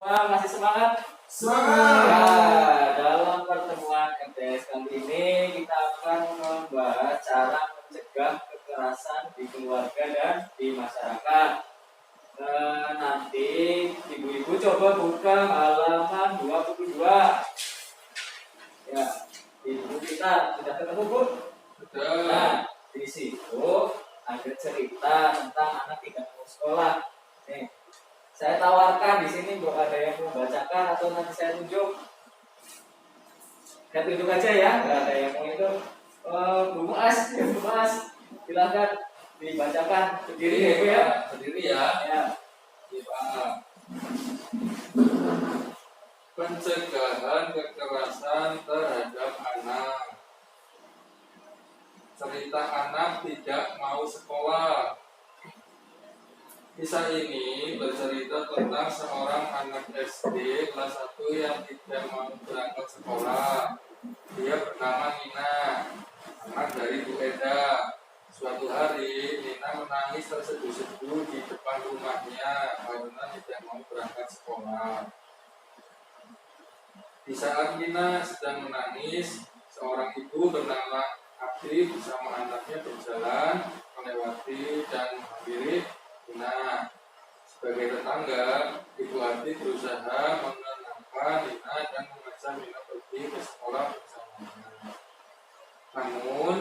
Wah, masih semangat? Semangat! Ya, dalam pertemuan MTS kali ini kita akan membahas cara mencegah kekerasan di keluarga dan di masyarakat. Nanti ibu-ibu coba buka halaman 22. Ya, ibu kita sudah ketemu, Bu? Sudah. Nah, di situ ada cerita tentang anak tidak mau sekolah. Nih, saya tawarkan di sini, Bu, ada yang mau bacakan atau nanti saya tunjuk? Saya tunjuk aja ya, nggak ada yang mau itu. Bu Mas, Bu Mas, silakan dibacakan sendiri ya, Bu ya. Sendiri ya. Ya. Iya. Pencegahan kekerasan terhadap anak. Cerita anak tidak mau sekolah. Kisah ini bercerita tentang seorang anak SD kelas 1 yang tidak mau berangkat sekolah. Dia bernama Nina, anak dari Bu Eda. Suatu hari, Nina menangis terseduh-seduh di depan rumahnya karena tidak mau berangkat sekolah. Di saat Nina sedang menangis, seorang ibu bernama Abdi bersama anaknya berjalan melewati dan menghampiri Nina. Sebagai tetangga, Ibu Abdi berusaha menenangkan Nina dan mengajak Nina pergi ke sekolah bersamanya. Namun,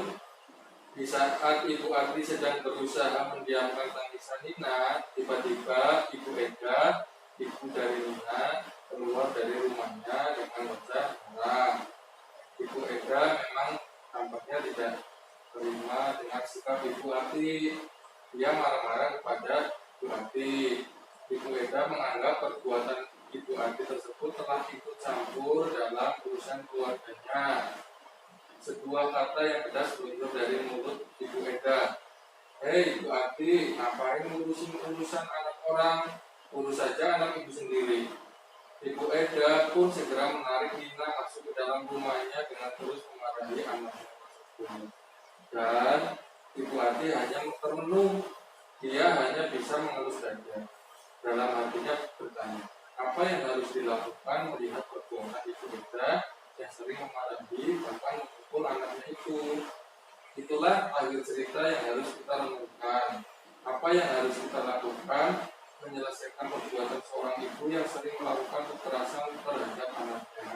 di saat Ibu Abdi sedang berusaha mendiamkan tangisan Nina, tiba-tiba Ibu Eda, ibu dari Nina, keluar dari rumahnya dengan wajah marah. Ibu Eda memang tampaknya tidak terima dengan sikap Ibu Abdi. Dia marah-marah kepada Ibu Abdi. Ibu Eda menganggap perbuatan Ibu Abdi tersebut telah ikut campur dalam urusan keluarganya. Sebuah kata yang pedas keluar dari mulut Ibu Eda. Hei Ibu Abdi, ngapain ngurusin urusan anak orang? Urus saja anak ibu sendiri. Ibu Eda pun segera menarik Nina masuk ke dalam rumahnya dengan terus memarahi anaknya tersebut. Dan Ibu Abdi hanya termenung. Dia hanya bisa mengelus saja. Dalam hatinya bertanya, apa yang harus dilakukan melihat perbuatan Ibu Eda yang sering memarahi bahkan memukul anaknya itu. Itulah akhir cerita yang harus kita renungkan. Apa yang harus kita lakukan menyelesaikan perbuatan seorang ibu yang sering melakukan kekerasan terhadap anaknya.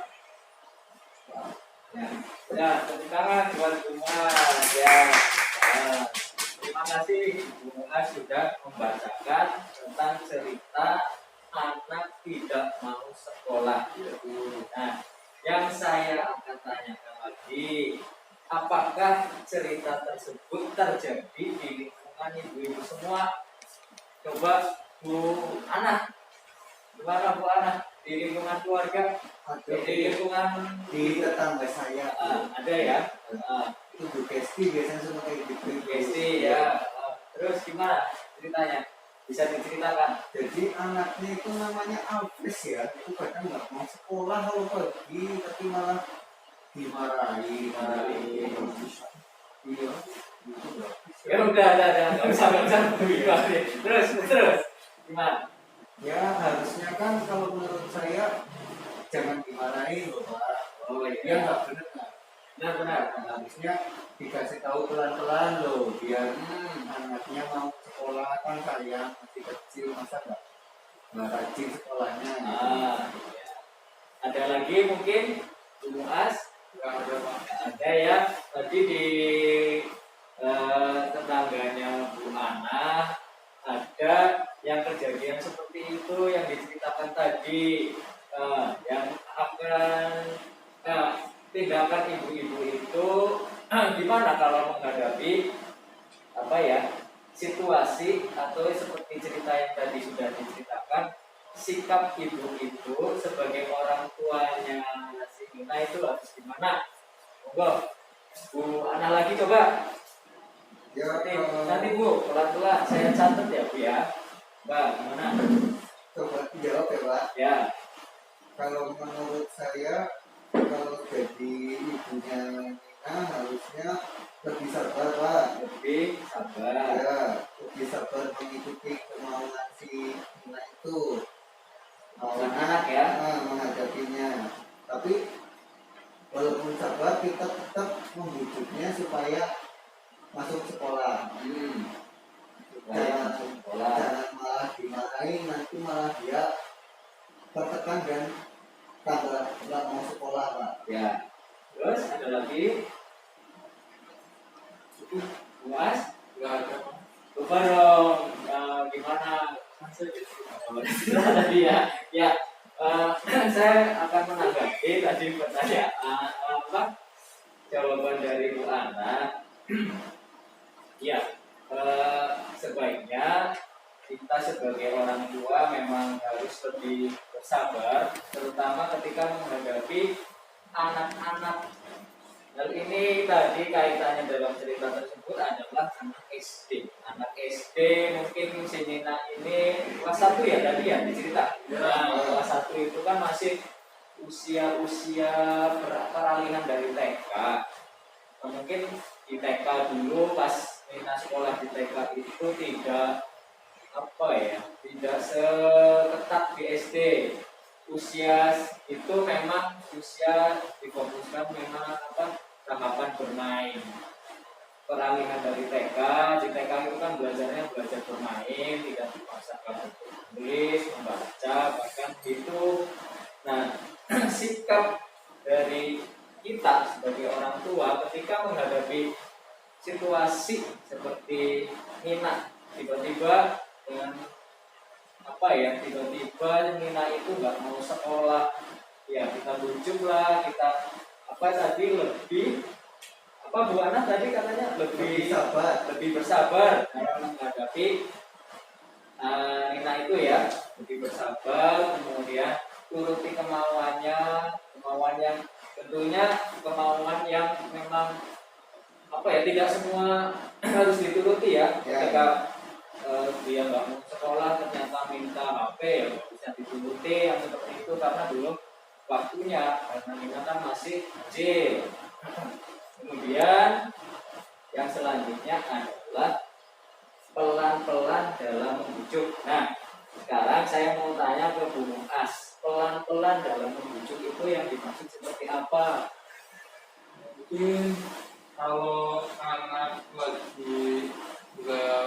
Ya, tepuk tangan buat Bu Mas ya. Terima kasih Bu Mas sudah membacakan tentang cerita anak tidak mau sekolah. Nah, yang saya akan tanyakan lagi, apakah cerita tersebut terjadi di lingkungan ibu-ibu semua? Coba Bu Ana, gimana Bu Ana? Di lingkungan keluarga, di lingkungan di tetangga saya ada ya? itu Bu Kesti biasanya suka kayak gitu. Bu Kesti ya. Terus gimana ceritanya? Bisa diceritakan? Jadi anaknya itu namanya Alves ya, itu kadang nggak mau sekolah kalau pergi tapi malah dimarahi. Iya, itu bagus. Ya udah, nggak usah. Terus gimana? Ya harusnya kan kalau menurut saya jangan dimarahi loh Pak. Oh Dia iya, nggak benar kan? benar. Harusnya dikasih tahu pelan-pelan loh biar anaknya mau sekolah, kan saya masih kecil masa nggak rajin sekolahnya gitu. Iya. Ada lagi mungkin Bu Muas? Nggak ada Pak. Ada ya. Tadi di tetangganya Bu Ana ada yang kejadian seperti itu yang diceritakan tadi. Yang akan tindakan ibu-ibu itu gimana kalau menghadapi situasi atau seperti cerita yang tadi sudah diceritakan, sikap ibu-ibu sebagai orang tuanya si Nina itu harus gimana? Monggo Bu Ana lagi coba. Ya, Nanti Bu pelan-pelan saya catat ya Bu ya. Mbak gimana? coba dijawab ya Pak. Ya. Kalau menurut saya, kalau jadi ibunya Nina harusnya lebih sabar Pak. Lebih sabar. Ya, lebih sabar mengikuti kemauan si Nina itu. anak ya. Menghadapinya. Tapi walaupun sabar kita tetap membujuknya supaya masuk sekolah. Supaya masuk sekolah. Jangan malah dimarahin, nanti malah dia tertekan dan tambah nggak mau sekolah, Pak. Ya. Terus ada lagi. Puas? nggak ada. Coba dong, gimana? Tadi ya, ya. Saya akan menanggapi tadi pertanyaan jawaban dari Bu Ana. Ya, sebaiknya kita sebagai orang tua memang harus lebih bersabar, terutama ketika menghadapi anak-anak. Hal ini tadi kaitannya dalam cerita tersebut adalah anak SD. Anak SD mungkin si Nina ini kelas 1 ya tadi ya cerita. Nah, kelas 1 itu kan masih usia peralihan dari TK. Mungkin di TK dulu pas Nina sekolah di TK itu tidak seketat di SD. Usia itu memang usia difokuskan memang tahapan bermain. Peralihan dari TK, di TK itu kan belajar bermain, tidak dipaksakan untuk menulis, membaca, bahkan itu. Nah, sikap dari kita sebagai orang tua ketika menghadapi situasi seperti Nina, tiba-tiba dengan tiba-tiba Nina itu nggak mau sekolah, ya kita bujuk lah, kita lebih Bu Ana tadi katanya lebih bersabar dalam menghadapi Nina itu ya, lebih bersabar, kemudian turuti kemauan yang tentunya kemauan yang memang tidak semua harus dituruti ya. Ketika dia nggak mau sekolah ternyata minta HP ya nggak bisa dituruti yang seperti itu karena belum waktunya, karena Nina kan masih kecil. Kemudian yang selanjutnya adalah pelan-pelan dalam membujuk. Nah, sekarang saya mau tanya ke Bu Muas, pelan-pelan dalam membujuk itu yang dimaksud seperti apa? Mungkin kalau anak lagi nggak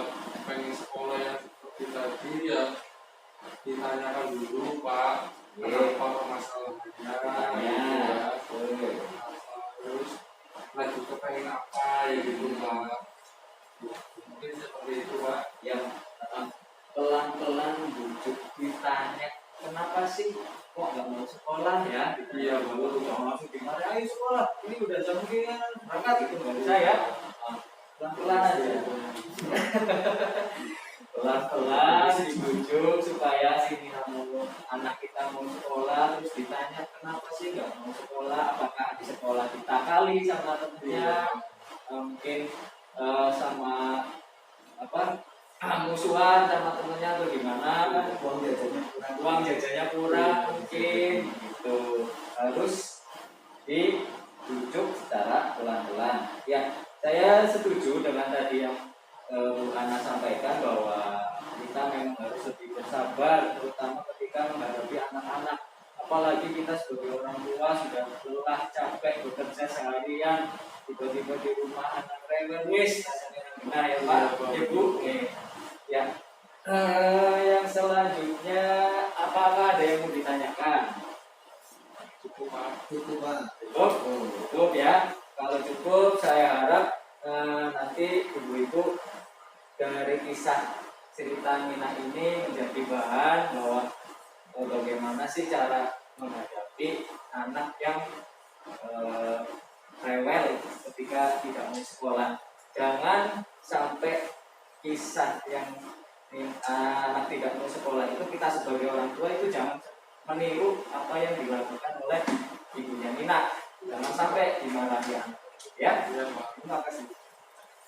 pengen sekolah yang seperti tadi ya ditanyakan dulu, Pak, kenapa permasalahannya ya, terus lagi kepengen apa ya gitu, Pak. Mungkin seperti itu, Pak. Yang pelan-pelan membujuk, ditanya kenapa sih kok nggak mau sekolah ya? Iya, baru jangan langsung dimarahin, ayo sekolah, ini udah jam segini berangkat gitu, nggak bisa ya. Pelan-pelan aja. Pelan-pelan dibujuk supaya anak kita mau sekolah, terus ditanya kenapa sih nggak mau sekolah, apakah di sekolah ditakali sama temennya, mungkin sama musuhan sama temennya atau gimana kan, uang jajannya kurang mungkin gitu. Harus dibujuk secara pelan-pelan ya. Saya setuju dengan tadi yang Bu Ana sampaikan bahwa kita memang harus lebih bersabar, terutama ketika menghadapi anak-anak. Apalagi kita sebagai orang tua sudah lelah capek bekerja seharian, tiba-tiba di rumah anak rewel, nah ya Pak, Ibu, ya. Yang selanjutnya, apakah ada yang mau ditanyakan? Cukup, Pak. Cukup ya. Kalau cukup, saya harap nanti ibu-ibu dari kisah cerita Nina ini menjadi bahan bahwa bagaimana sih cara menghadapi anak yang rewel ketika tidak mau sekolah. Jangan sampai kisah yang anak tidak mau sekolah itu kita sebagai orang tua itu jangan meniru apa yang dilakukan oleh ibunya Nina. Jangan sampai dimarahi anak. Ya, terima kasih.